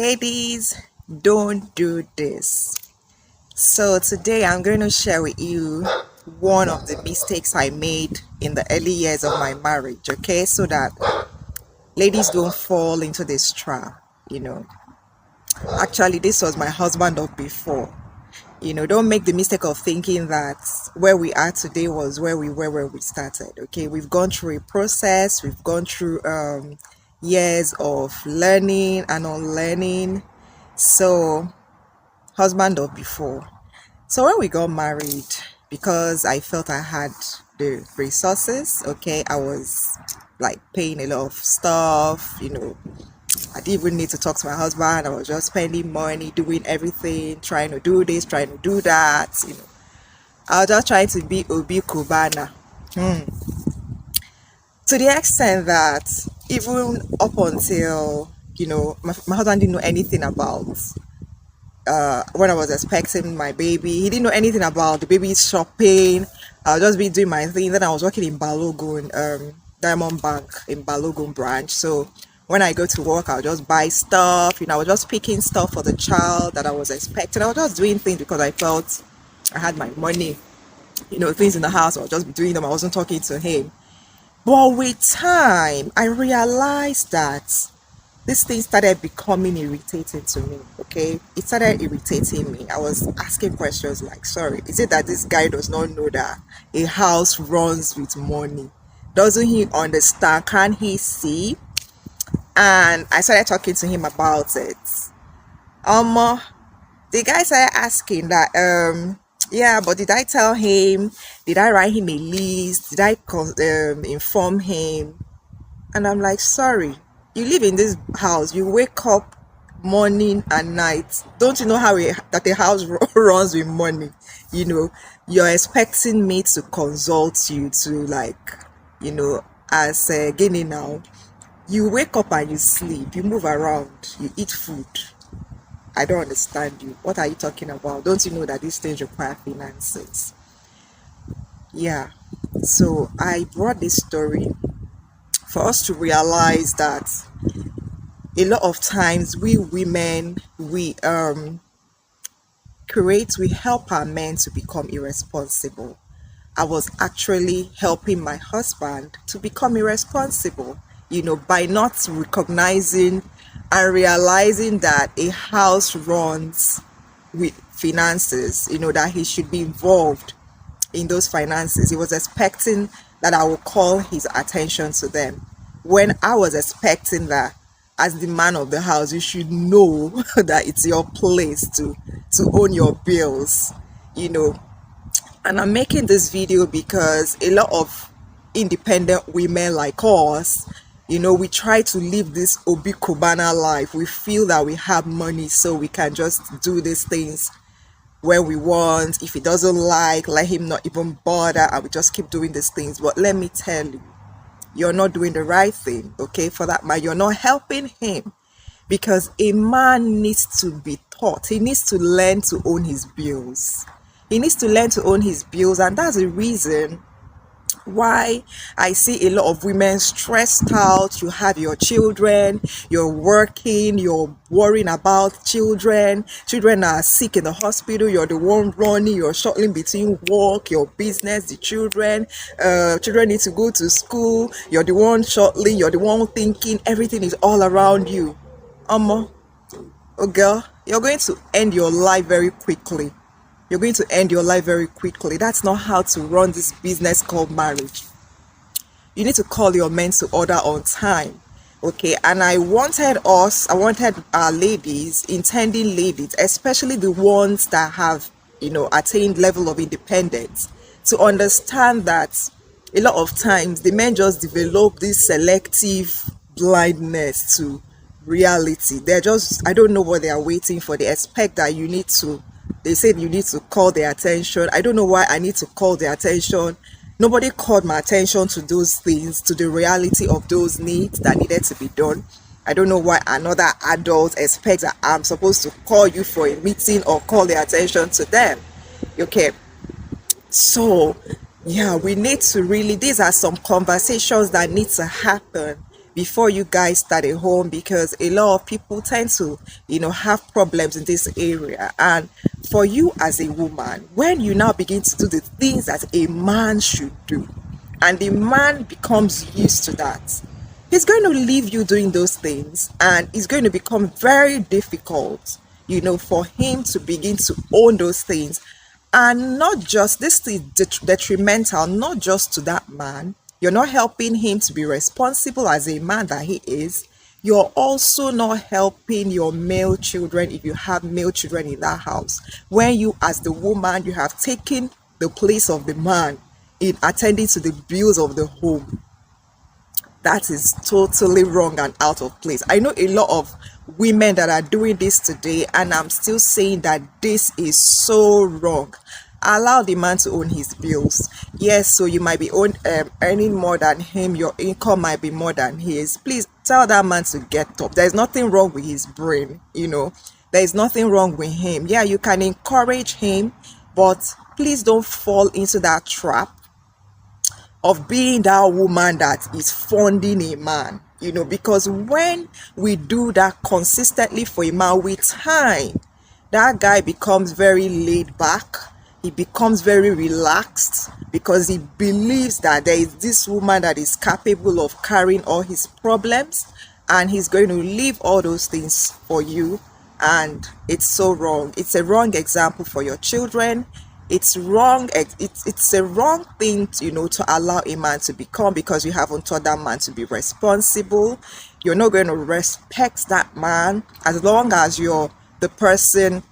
Ladies, don't do this. So, today I'm going to share with you one of the mistakes I made in the early years of my marriage, okay? So that ladies don't fall into this trap, you know. Actually, this was my husband of before. Don't make the mistake of thinking that where we are today was where we were when we started, okay? We've gone through a process, we've gone through years of learning and unlearning. So, husband of before. So when we got married, because I felt I had the resources, okay, I was like paying a lot of stuff. I didn't even need to talk to my husband. I was just spending money, doing everything, trying to do this, trying to do that. I was just trying to be Obi Kubana. To the extent that even up until, my husband didn't know anything about when I was expecting my baby. He didn't know anything about the baby shopping. I'll just be doing my thing. Then I was working in Balogun, Diamond Bank in Balogun branch. So when I go to work, I'll just buy stuff. I was just picking stuff for the child that I was expecting. I was just doing things because I felt I had my money. Things in the house, I was just doing them. I wasn't talking to him. But with time, I realized that this thing started becoming irritating to me, okay? It started irritating me. I was asking questions like, sorry, is it that this guy does not know that a house runs with money? Doesn't he understand? Can't he see? And I started talking to him about it. The guy started asking that, yeah, but did I tell him? Did I write him a list? Did I inform him? And I'm like, sorry, you live in this house. You wake up morning and night. Don't you know that a house runs with money? You're expecting me to consult you to as Guinea now. You wake up and you sleep. You move around. You eat food. I don't understand you. What are you talking about? Don't you know that these things require finances? Yeah. So I brought this story for us to realize that a lot of times we women, we help our men to become irresponsible. I was actually helping my husband to become irresponsible, by not recognizing and realizing that a house runs with finances, that he should be involved in those finances. He was expecting that I will call his attention to them, when I was expecting that as the man of the house, you should know that it's your place to own your bills, And I'm making this video because a lot of independent women like us, we try to live this Obi Kubana life. We feel that we have money, so we can just do these things when we want. If he doesn't let him not even bother, and we just keep doing these things. But let me tell you, you're not doing the right thing, okay? For that man, you're not helping him, because a man needs to be taught. He needs to learn to own his bills. He needs to learn to own his bills, and that's the reason why I see a lot of women stressed out. You have your children, you're working, you're worrying about children are sick in the hospital, you're the one running, you're shuttling between work, your business, the children need to go to school, you're the one shuttling, you're the one thinking, everything is all around you. Oh girl, you're going to end your life very quickly. You're going to end your life very quickly. That's not how to run this business called marriage. You need to call your men to order on time, okay? And I wanted our ladies, intending ladies, especially the ones that have, attained level of independence, to understand that a lot of times the men just develop this selective blindness to reality. They're just, I don't know what they are waiting for. They expect that they said you need to call their attention. I don't know why I need to call their attention. Nobody called my attention to those things, to the reality of those needs that needed to be done. I don't know why another adult expects that I'm supposed to call you for a meeting or call their attention to them. Okay. So, yeah, we need to these are some conversations that need to happen before you guys start a home, because a lot of people tend to, have problems in this area. And for you as a woman, when you now begin to do the things that a man should do, and the man becomes used to that, he's going to leave you doing those things, and it's going to become very difficult, for him to begin to own those things. And not just this is detrimental, not just to that man. You're not helping him to be responsible as a man that he is. You're also not helping your male children, if you have male children in that house, when you as the woman, you have taken the place of the man in attending to the bills of the home. That is totally wrong and out of place. I know a lot of women that are doing this today, and I'm still saying that this is so wrong. Allow the man to own his bills. Yes, so you might be earning more than him, your income might be more than his. Please tell that man to get up. There's nothing wrong with his brain, there is nothing wrong with him. Yeah, you can encourage him, but please don't fall into that trap of being that woman that is funding a man, because when we do that consistently for a man, with time, that guy becomes very laid back. He becomes very relaxed because he believes that there is this woman that is capable of carrying all his problems, and he's going to leave all those things for you. And it's so wrong. It's a wrong example for your children. It's wrong. It's a wrong thing to allow a man to become, because you haven't taught that man to be responsible. You're not going to respect that man as long as you're the person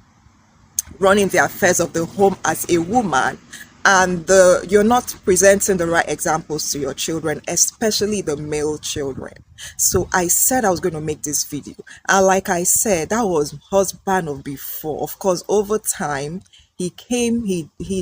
running the affairs of the home as a woman, and you're not presenting the right examples to your children, especially the male children. So I said I was going to make this video, and like I said, that was husband of before. Of course, over time he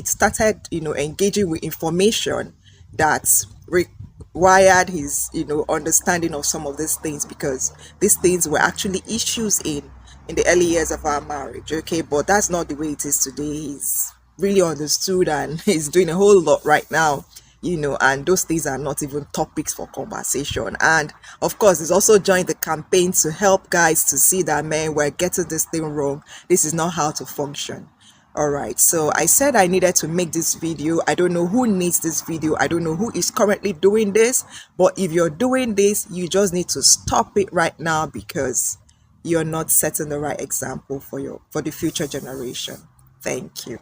started engaging with information that required his understanding of some of these things, because these things were actually issues in the early years of our marriage. Okay, but that's not the way it is today. He's really understood, and he's doing a whole lot right now, and those things are not even topics for conversation. And of course, he's also joined the campaign to help guys to see that, man, we're getting this thing wrong. This is not how to function. All right, so I said I needed to make this video. I don't know who needs this video. I don't know who is currently doing this, but if you're doing this, you just need to stop it right now, because you're not setting the right example for the future generation. Thank you.